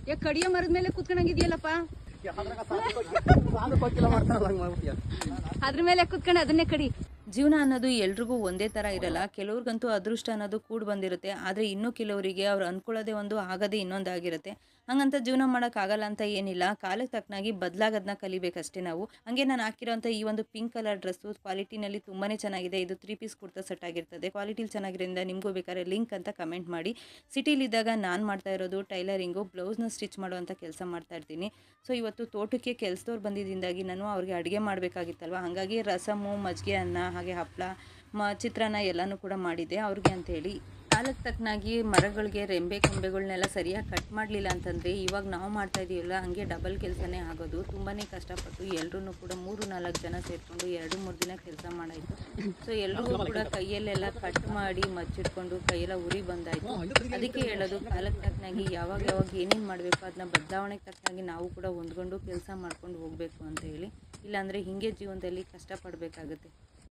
ಯಾ ಕಡಿಯ ಮರದ ಮೇಲೆ ಕುತ್ಕೊಂಡಂಗಿದ್ಯಲ್ಲಪ್ಪ, ಅದ್ರ ಮೇಲೆ ಕುತ್ಕೊಂಡು ಅದನ್ನೇ ಕಡಿ. ಜೀವನ ಅನ್ನೋದು ಎಲ್ರಿಗೂ ಒಂದೇ ಥರ ಇರಲ್ಲ. ಕೆಲವ್ರಿಗಂತೂ ಅದೃಷ್ಟ ಅನ್ನೋದು ಕೂಡಿ ಬಂದಿರುತ್ತೆ. ಆದರೆ ಇನ್ನೂ ಕೆಲವರಿಗೆ ಅವ್ರು ಅಂದ್ಕೊಳ್ಳೋದೇ ಒಂದು, ಆಗೋದೇ ಇನ್ನೊಂದಾಗಿರುತ್ತೆ. ಹಂಗಂತ ಜೀವನ ಮಾಡೋಕ್ಕಾಗಲ್ಲ ಅಂತ ಏನಿಲ್ಲ. ಕಾಲಕ್ಕೆ ತಕ್ಕನಾಗಿ ಬದಲಾಗೋದನ್ನ ಕಲಿಬೇಕಷ್ಟೇ ನಾವು. ಹಾಗೆ ನಾನು ಹಾಕಿರೋಂಥ ಈ ಒಂದು ಪಿಂಕ್ ಕಲರ್ ಡ್ರೆಸ್ಸು ಕ್ವಾಲಿಟಿನಲ್ಲಿ ತುಂಬಾ ಚೆನ್ನಾಗಿದೆ. ಇದು 3 ಪೀಸ್ ಕುರ್ತಾ ಸೆಟ್ ಆಗಿರ್ತದೆ. ಕ್ವಾಲಿಟಿಲಿ ಚೆನ್ನಾಗಿರೋದ್ರಿಂದ ನಿಮಗೂ ಬೇಕಾದ್ರೆ ಲಿಂಕ್ ಅಂತ ಕಮೆಂಟ್ ಮಾಡಿ. ಸಿಟಿಲಿದ್ದಾಗ ನಾನು ಮಾಡ್ತಾ ಇರೋದು ಟೈಲರಿಂಗು, ಬ್ಲೌಸ್ನ ಸ್ಟಿಚ್ ಮಾಡುವಂಥ ಕೆಲಸ ಮಾಡ್ತಾ ಇರ್ತೀನಿ. ಸೊ ಇವತ್ತು ತೋಟಕ್ಕೆ ಕೆಲಸದವ್ರು ಬಂದಿದ್ದರಿಂದಾಗಿ ನಾನು ಅವ್ರಿಗೆ ಅಡುಗೆ ಮಾಡಬೇಕಾಗಿತ್ತಲ್ವ, ಹಾಗಾಗಿ ರಸಮು, ಮಜ್ಜಿಗೆ ಅನ್ನ, ಹಾಗೆ ಹಪ್ಪಳ, ಚಿತ್ರಾನ್ನ ಎಲ್ಲನೂ ಕೂಡ ಮಾಡಿದ್ದೆ ಅವ್ರಿಗೆ ಅಂತೇಳಿ. ಕಾಲಕ್ಕೆ ತಕ್ಕನಾಗಿ ಮರಗಳಿಗೆ ರೆಂಬೆ ಕೊಂಬೆಗಳನ್ನೆಲ್ಲ ಸರಿಯಾಗಿ ಕಟ್ ಮಾಡಲಿಲ್ಲ ಅಂತಂದರೆ ಇವಾಗ ನಾವು ಮಾಡ್ತಾ ಇದೀವಲ್ಲ ಹಂಗೆ ಡಬಲ್ ಕೆಲಸನೇ ಆಗೋದು. ತುಂಬಾ ಕಷ್ಟಪಟ್ಟು ಎಲ್ಲರೂ ಕೂಡ 3-4 ಜನ ಸೇರಿಕೊಂಡು 2-3 ದಿನ ಕೆಲಸ ಮಾಡಾಯಿತು. ಸೊ ಎಲ್ರಿಗೂ ಕೂಡ ಕೈಯಲ್ಲೆಲ್ಲ ಕಟ್ ಮಾಡಿ ಮಚ್ಚಿಟ್ಕೊಂಡು ಕೈಯೆಲ್ಲ ಉರಿ ಬಂದಾಯಿತು. ಅದಕ್ಕೆ ಹೇಳೋದು, ಕಾಲಕ್ಕೆ ತಕ್ಕನಾಗಿ ಯಾವಾಗ ಏನೇನು ಮಾಡಬೇಕು ಅದನ್ನ ಬದಲಾವಣೆಗೆ ತಕ್ಕನಾಗಿ ನಾವು ಕೂಡ ಹೊಂದ್ಕೊಂಡು ಕೆಲಸ ಮಾಡ್ಕೊಂಡು ಹೋಗಬೇಕು ಅಂತ ಹೇಳಿ. ಇಲ್ಲಾಂದರೆ ಹೀಗೆ ಜೀವನದಲ್ಲಿ ಕಷ್ಟಪಡಬೇಕಾಗುತ್ತೆ.